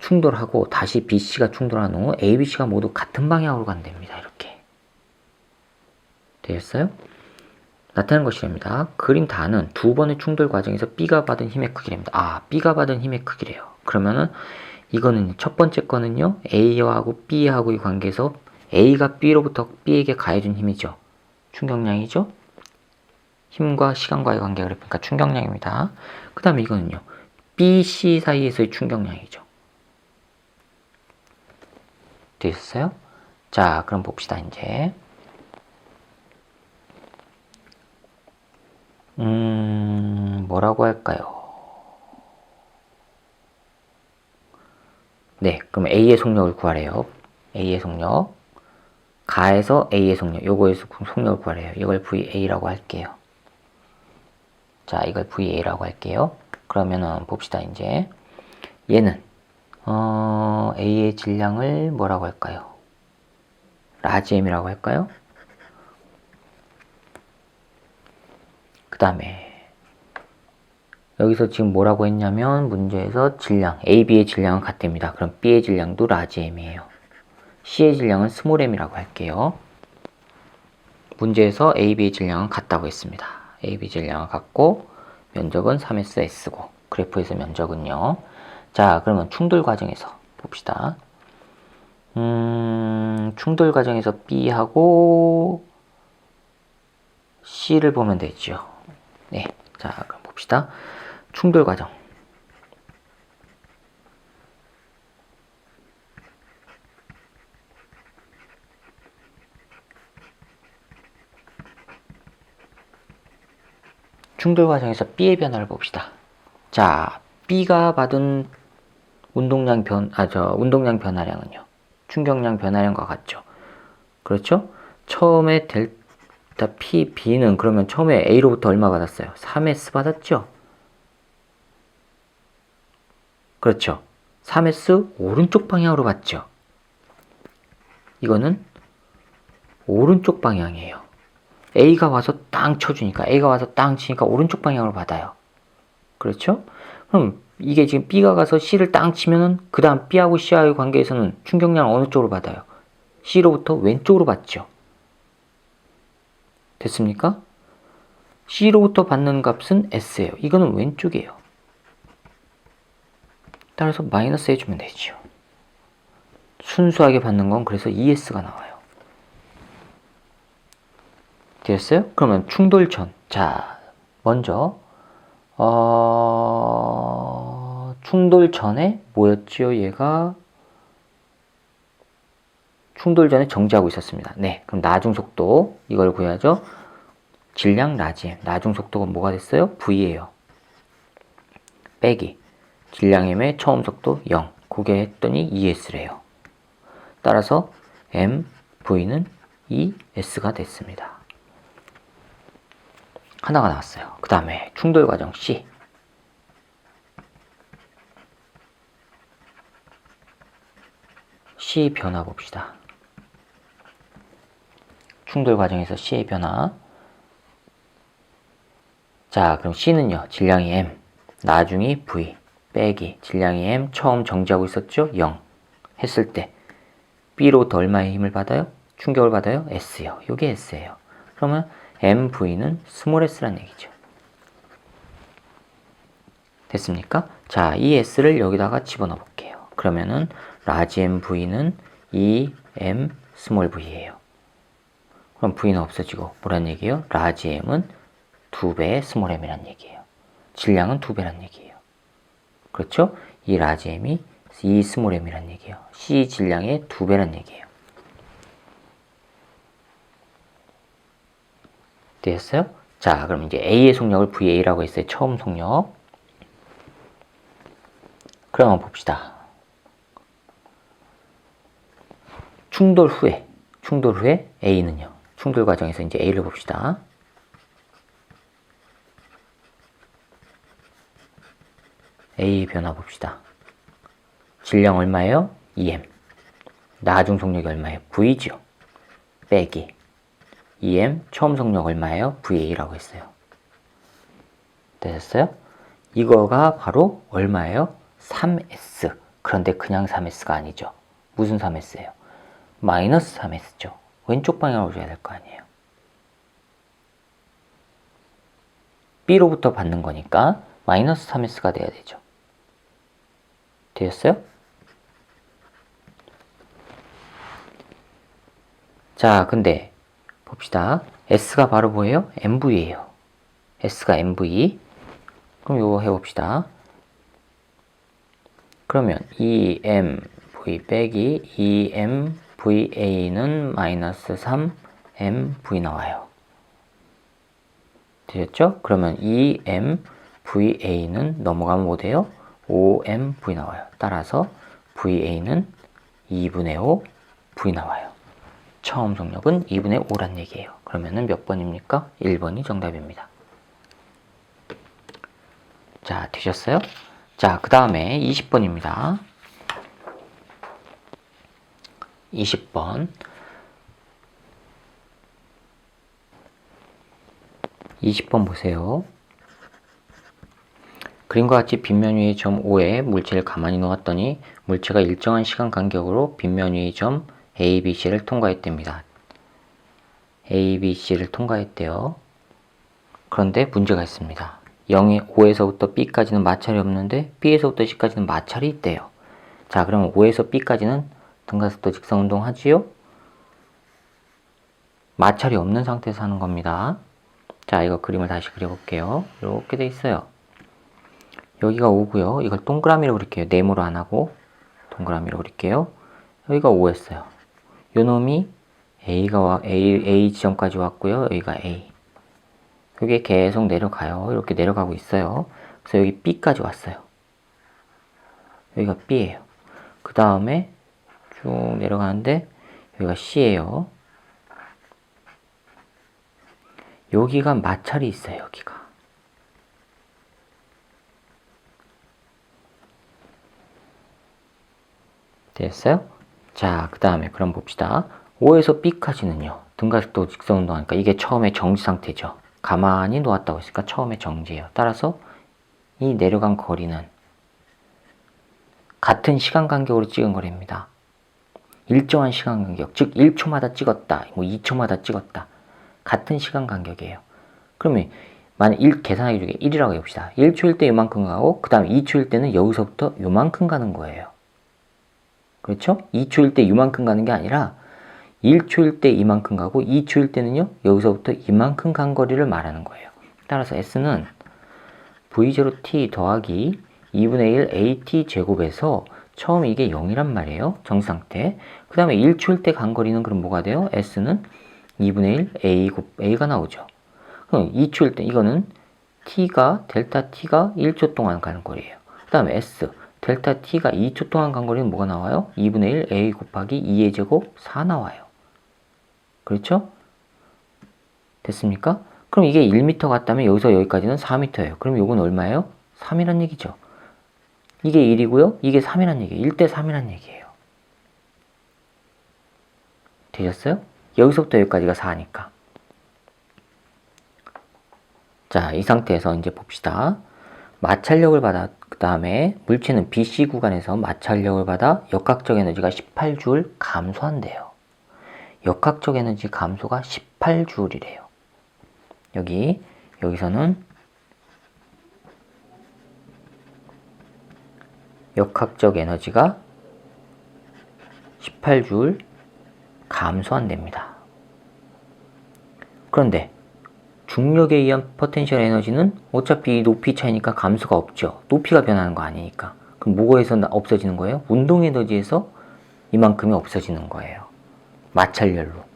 충돌하고 다시 BC가 충돌한 후 A, BC가 모두 같은 방향으로 간답니다. 이렇게. 되겠어요? 나타낸 것이랍니다. 그림 다는 두 번의 충돌 과정에서 B가 받은 힘의 크기랍니다. 아, B가 받은 힘의 크기래요. 그러면은 이거는 첫 번째 거는요. A하고 B하고의 관계에서 A가 B로부터 B에게 가해준 힘이죠. 충격량이죠. 힘과 시간과의 관계 그래프니까 충격량입니다. 그 다음에 이거는요. B, C 사이에서의 충격량이죠. 되셨어요? 자, 그럼 봅시다, 이제. 뭐라고 할까요? 네, 그럼 A의 속력을 구하래요. A의 속력. 가에서 A의 속력. 요거에서 속력을 구하래요. 이걸 VA라고 할게요. 자, 이걸 VA라고 할게요. 그러면은 봅시다, 이제. 얘는, A의 질량을 뭐라고 할까요? 라지 M이라고 할까요? 그 다음에 여기서 지금 뭐라고 했냐면 문제에서 질량 A, B의 질량은 같답니다. 그럼 B의 질량도 라지 M이에요. C의 질량은 스몰 m이라고 할게요. 문제에서 A, B의 질량은 같다고 했습니다. A, B 질량은 같고 면적은 3sS고 그래프에서 면적은요. 자, 그러면 충돌 과정에서 봅시다. 충돌 과정에서 B하고 C를 보면 되죠. 네, 자 그럼 봅시다. 충돌 과정. 충돌 과정에서 B의 변화를 봅시다. 자, B가 받은 운동량 변화량은요. 충격량 변화량과 같죠. 그렇죠? 처음에 델타 P, B는 그러면 처음에 A로부터 얼마 받았어요? 3S 받았죠? 그렇죠. 3S 오른쪽 방향으로 받죠. 이거는 오른쪽 방향이에요. A가 와서 땅 쳐주니까, A가 와서 땅 치니까 오른쪽 방향으로 받아요. 그렇죠? 그럼 이게 지금 B가 가서 C를 땅 치면은 그 다음 B하고 C와의 관계에서는 충격량을 어느 쪽으로 받아요? C로부터 왼쪽으로 받죠. 됐습니까? C로부터 받는 값은 S예요. 이거는 왼쪽이에요. 따라서 마이너스 해주면 되죠. 순수하게 받는 건 그래서 ES가 나와요. 됐어요? 그러면 충돌전. 자, 먼저 충돌 전에 뭐였지요? 얘가 충돌 전에 정지하고 있었습니다. 네, 그럼 나중속도 이걸 구해야죠. 질량 라지 m, 나중속도가 뭐가 됐어요? V예요. 빼기 질량 m의 처음 속도 0, 그게 했더니 ES래요. 따라서 m, V는 ES가 됐습니다. 하나가 나왔어요. 그 다음에 충돌 과정 C. C 변화 봅시다. 충돌 과정에서 C의 변화. 자, 그럼 C는요, 질량이 M, 나중이 V, 빼기 질량이 M, 처음 정지하고 있었죠? 0 했을 때 B로부터 얼마의 힘을 받아요? 충격을 받아요? S요. 이게 S예요. 그러면 MV는 스몰 s란 얘기죠. 됐습니까? 자, 이 S를 여기다가 집어넣어 볼게요. 그러면은 라지 MV는 2M 스몰 V예요. 그럼 V는 없어지고 뭐란 얘기예요? 라지 M은 2배의 스몰 M이란 얘기예요. 질량은 2배란 얘기예요. 그렇죠? 이 라지 M이 이 스몰 M이란 얘기예요. C 질량의 2배란 얘기예요. 됐어요? 자, 그럼 이제 A의 속력을 VA라고 했어요. 처음 속력. 그럼 한번 봅시다. 충돌 후에 A는요. 충돌 과정에서 이제 A를 봅시다. A 변화 봅시다. 질량 얼마예요? 2M. 나중 속력이 얼마예요? V죠. 빼기 2M 처음 속력 얼마예요? VA라고 했어요. 되셨어요? 이거가 바로 얼마예요? 3S. 그런데 그냥 3S가 아니죠. 무슨 3S예요? 마이너스 3S죠. 왼쪽 방향으로 줘야 될 거 아니에요. B로부터 받는 거니까 마이너스 3S가 돼야 되죠. 되셨어요? 자, 근데 봅시다. S가 바로 뭐예요? MV예요. S가 MV. 그럼 이거 해봅시다. 그러면 EMV 빼기 EMVA는 마이너스 3MV 나와요. 되셨죠? 그러면 EMVA는 넘어가면 뭐 돼요? 5MV 나와요. 따라서 VA는 2분의 5 V 나와요. 처음 속력은 2분의 5란 얘기예요. 그러면은 몇 번입니까? 1번이 정답입니다. 자, 되셨어요? 자, 그 다음에 20번입니다. 20번. 20번 보세요. 그림과 같이 빗면 위의 점 O에 물체를 가만히 놓았더니 물체가 일정한 시간 간격으로 빗면 위의 점 A, B, C를 통과했답니다. A, B, C를 통과했대요. 그런데 문제가 있습니다. 0의 O에서부터 B까지는 마찰이 없는데 B에서부터 C까지는 마찰이 있대요. 자, 그러면 O에서 B까지는 등가속도 직선운동 하지요? 마찰이 없는 상태에서 하는 겁니다. 자, 이거 그림을 다시 그려볼게요. 이렇게 돼 있어요. 여기가 5고요. 이걸 동그라미로 그릴게요. 네모로 안 하고 동그라미로 그릴게요. 여기가 5였어요. 요 놈이 A 지점까지 왔고요. 여기가 A. 이게 계속 내려가요. 이렇게 내려가고 있어요. 그래서 여기 B까지 왔어요. 여기가 B예요. 그 다음에 쭉 내려가는데 여기가 C예요. 여기가 마찰이 있어요. 여기가. 됐어요? 자, 그 다음에 그럼 봅시다. O에서 B까지는요. 등가속도 직선운동 하니까 이게 처음에 정지 상태죠. 가만히 놓았다고 했으니까 처음에 정지예요. 따라서 이 내려간 거리는 같은 시간 간격으로 찍은 거리입니다. 일정한 시간 간격, 즉 1초마다 찍었다, 뭐 2초마다 찍었다. 같은 시간 간격이에요. 그러면 만약 계산하기 중에 1이라고 해봅시다. 1초일 때 요만큼 가고 그 다음에 2초일 때는 여기서부터 요만큼 가는 거예요. 그렇죠? 2초일 때 요만큼 가는 게 아니라 1초일 때 이만큼 가고 2초일 때는요 여기서부터 이만큼 간 거리를 말하는 거예요. 따라서 S는 V0t 더하기 2분의 1 AT 제곱에서 처음에 이게 0이란 말이에요. 정상태. 그 다음에 1초일 때 간 거리는 그럼 뭐가 돼요? S는 2분의 1 A가 나오죠. 그럼 2초일 때 이거는 델타 T가 1초 동안 가는 거리예요. 그 다음에 S, 델타 T가 2초 동안 간 거리는 뭐가 나와요? 2분의 1 A 곱하기 2의 제곱 4 나와요. 그렇죠? 됐습니까? 그럼 이게 1m 같다면 여기서 여기까지는 4m예요. 그럼 이건 얼마예요? 3이란 얘기죠. 이게 1이고요. 이게 3이란 얘기예요. 1대 3이란 얘기예요. 되셨어요? 여기서부터 여기까지가 4니까. 자, 이 상태에서 이제 봅시다. 마찰력을 받아, 그 다음에 물체는 BC 구간에서 마찰력을 받아 역학적 에너지가 18Joule 감소한대요. 역학적 에너지 감소가 18Joule이래요. 여기서는 역학적 에너지가 18Joule 감소한답니다. 그런데 중력에 의한 포텐셜 에너지는 어차피 높이 차이니까 감소가 없죠. 높이가 변하는 거 아니니까. 그럼 뭐에서 없어지는 거예요? 운동 에너지에서 이만큼이 없어지는 거예요. 마찰열로.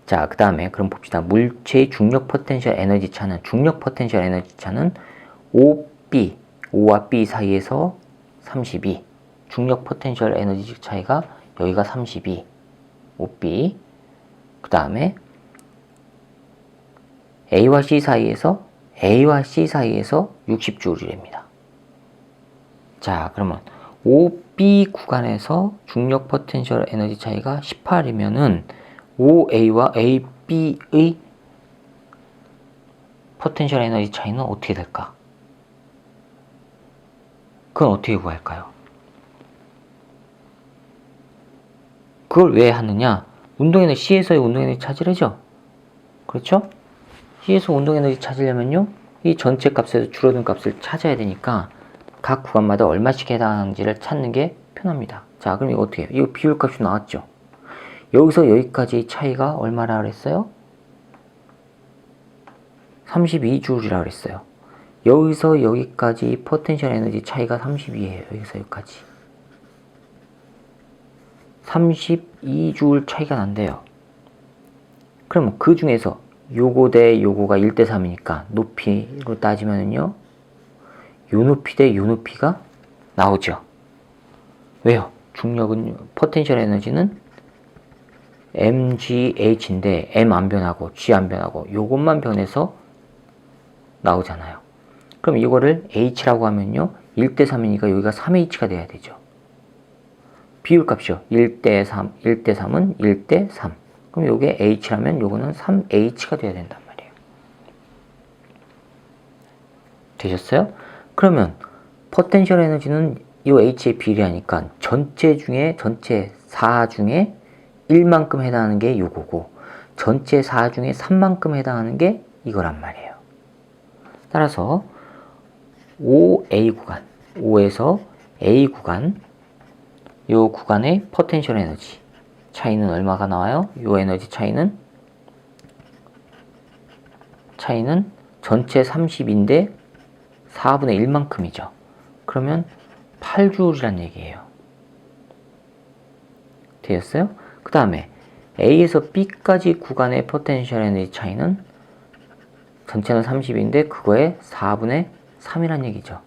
자, 그 다음에 그럼 봅시다. 물체의 중력 포텐셜 에너지 차는, 중력 포텐셜 에너지 차는 OB, O와 B 사이에서 32. 중력 포텐셜 에너지 차이가 여기가 32. OB. 그 다음에 A와 C 사이에서 60Joule입니다. 자, 그러면 OB 구간에서 중력 포텐셜 에너지 차이가 18이면은 OA와 AB의 포텐셜 에너지 차이는 어떻게 될까? 그건 어떻게 구할까요? 그걸 왜 하느냐? 운동에너지 C에서의 운동에너지 찾으려죠? 그렇죠? C에서 운동에너지 찾으려면요, 이 전체 값에서 줄어든 값을 찾아야 되니까 각 구간마다 얼마씩 해당하는지를 찾는 게 편합니다. 자, 그럼 이거 어떻게 해요? 이거 비율값이 나왔죠? 여기서 여기까지 차이가 얼마라 그랬어요? 32Joule이라 그랬어요. 여기서 여기까지 포텐셜 에너지 차이가 32예요. 여기서 여기까지 32Joule 차이가 난대요. 그러면 그 중에서 요거 대 요거가 1대 3이니까 높이로 따지면은요, 요 높이 대 요 높이가 나오죠. 왜요? 중력은, 포텐셜 에너지는 mgh인데 m 안 변하고 g 안 변하고 요것만 변해서 나오잖아요. 그럼 이거를 h라고 하면요, 1대 3이니까 여기가 3h가 돼야 되죠. 비율값이요. 1대 3, 1대 3은 1대 3. 그럼 요게 h라면 요거는 3h가 돼야 된단 말이에요. 되셨어요? 그러면 포텐셜 에너지는 이 h의 비례하니까 전체 4 중에 1만큼 해당하는 게 요거고, 전체 4 중에 3만큼 해당하는 게 이거란 말이에요. 따라서 OA 구간, O에서 A 구간, 요 구간의 포텐셜 에너지 차이는 얼마가 나와요? 요 에너지 차이는 전체 30인데 4분의 1만큼이죠. 그러면 8Joule이란 얘기예요. 되었어요? 그 다음에 A에서 B까지 구간의 포텐셜 에너지 차이는 전체는 30인데 그거의 4분의 3이란 얘기죠.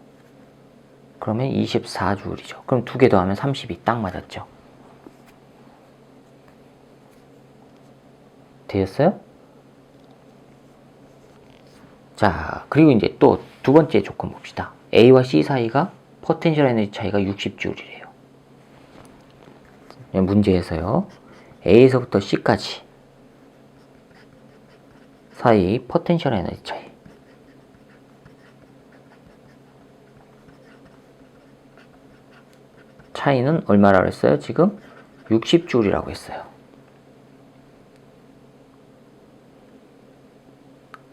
그러면 24Joule이죠. 그럼 두 개 더하면 32, 딱 맞았죠. 되었어요? 자, 그리고 이제 또 두 번째 조건 봅시다. A와 C 사이가 포텐셜 에너지 차이가 60Joule이래요. 문제에서요, A에서부터 C까지 사이 포텐셜 에너지 차이. 차이는 얼마라고 했어요? 지금 60Joule이라고 했어요.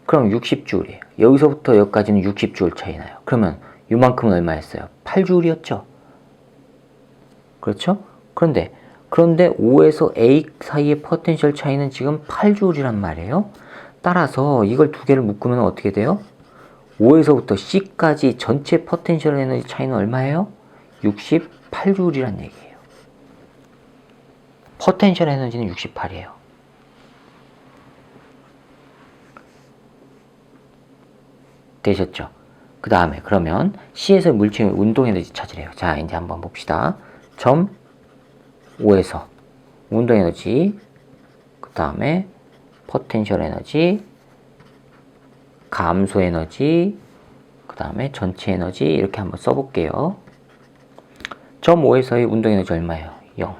그럼 60Joule이에요. 여기서부터 여기까지는 60Joule 차이 나요. 그러면 이만큼은 얼마였어요? 8Joule이었죠? 그렇죠? 그런데 5에서 A 사이의 포텐셜 차이는 지금 8Joule이란 말이에요. 따라서 이걸 두 개를 묶으면 어떻게 돼요? 5에서부터 C까지 전체 포텐셜 에너지 차이는 얼마예요? 68J란 얘기예요. 포텐셜 에너지는 68이에요. 되셨죠? 그 다음에 그러면 C에서 물체의 운동 에너지 찾으래요. 자, 이제 한번 봅시다. 점 5에서 운동 에너지, 그 다음에 포텐셜 에너지, 감소 에너지, 그 다음에 전체 에너지 이렇게 한번 써볼게요. 점 5에서의 운동 에너지 얼마예요? 0.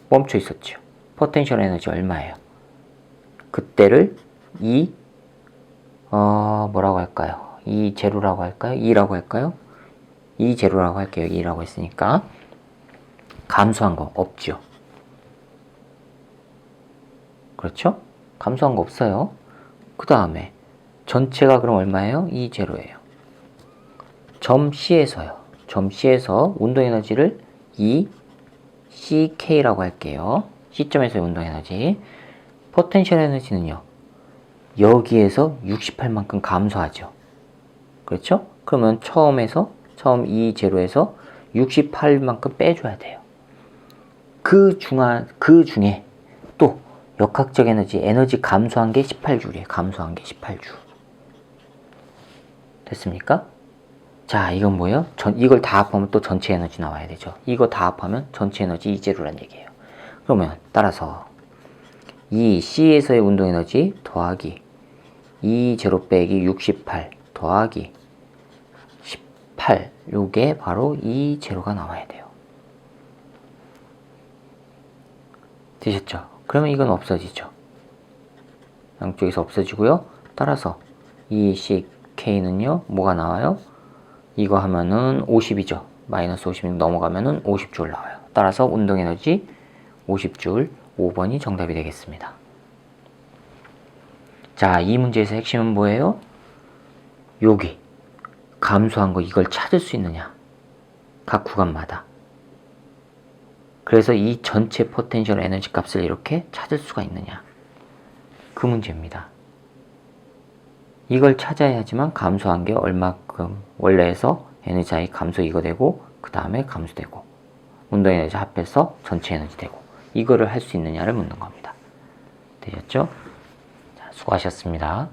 멈춰 있었죠. 포텐셜 에너지 얼마예요? 그때를 뭐라고 할까요? 제로라고 할까요? 2라고 할까요? 제로라고 할게요. 2라고 했으니까. 감소한 거 없죠. 그렇죠? 감소한 거 없어요. 그 다음에 전체가 그럼 얼마예요? 제로예요. 점 C에서요. 점 C에서 운동 에너지를 CK라고 할게요. C점에서의 운동 에너지. 포텐셜 에너지는요. 여기에서 68만큼 감소하죠. 그렇죠? 그러면 처음 제로에서 68만큼 빼줘야 돼요. 그 중에 또 역학적 에너지 감소한 게 18J이에요. 감소한 게 18J. 됐습니까? 자, 이건 뭐예요? 이걸 다 합하면 또 전체 에너지 나와야 되죠. 이거 다 합하면 전체 에너지 E제로란 얘기예요. 그러면 따라서 이 C에서의 운동 에너지 더하기 E제로 빼기 68 더하기 18, 요게 바로 E제로가 나와야 돼요. 되셨죠? 그러면 이건 없어지죠. 양쪽에서 없어지고요. 따라서 이 CK는요, 뭐가 나와요? 이거 하면은 50이죠. 마이너스 50이 넘어가면은 50J 나와요. 따라서 운동에너지 50J, 5번이 정답이 되겠습니다. 자, 이 문제에서 핵심은 뭐예요? 여기 감소한 거 이걸 찾을 수 있느냐? 각 구간마다. 그래서 이 전체 포텐셜 에너지 값을 이렇게 찾을 수가 있느냐? 그 문제입니다. 이걸 찾아야지만 감소한 게 얼마큼 원래에서 에너지 차이 감소 이거 되고 그 다음에 감소되고 운동 에너지 합해서 전체 에너지 되고 이거를 할 수 있느냐를 묻는 겁니다. 되셨죠? 자, 수고하셨습니다.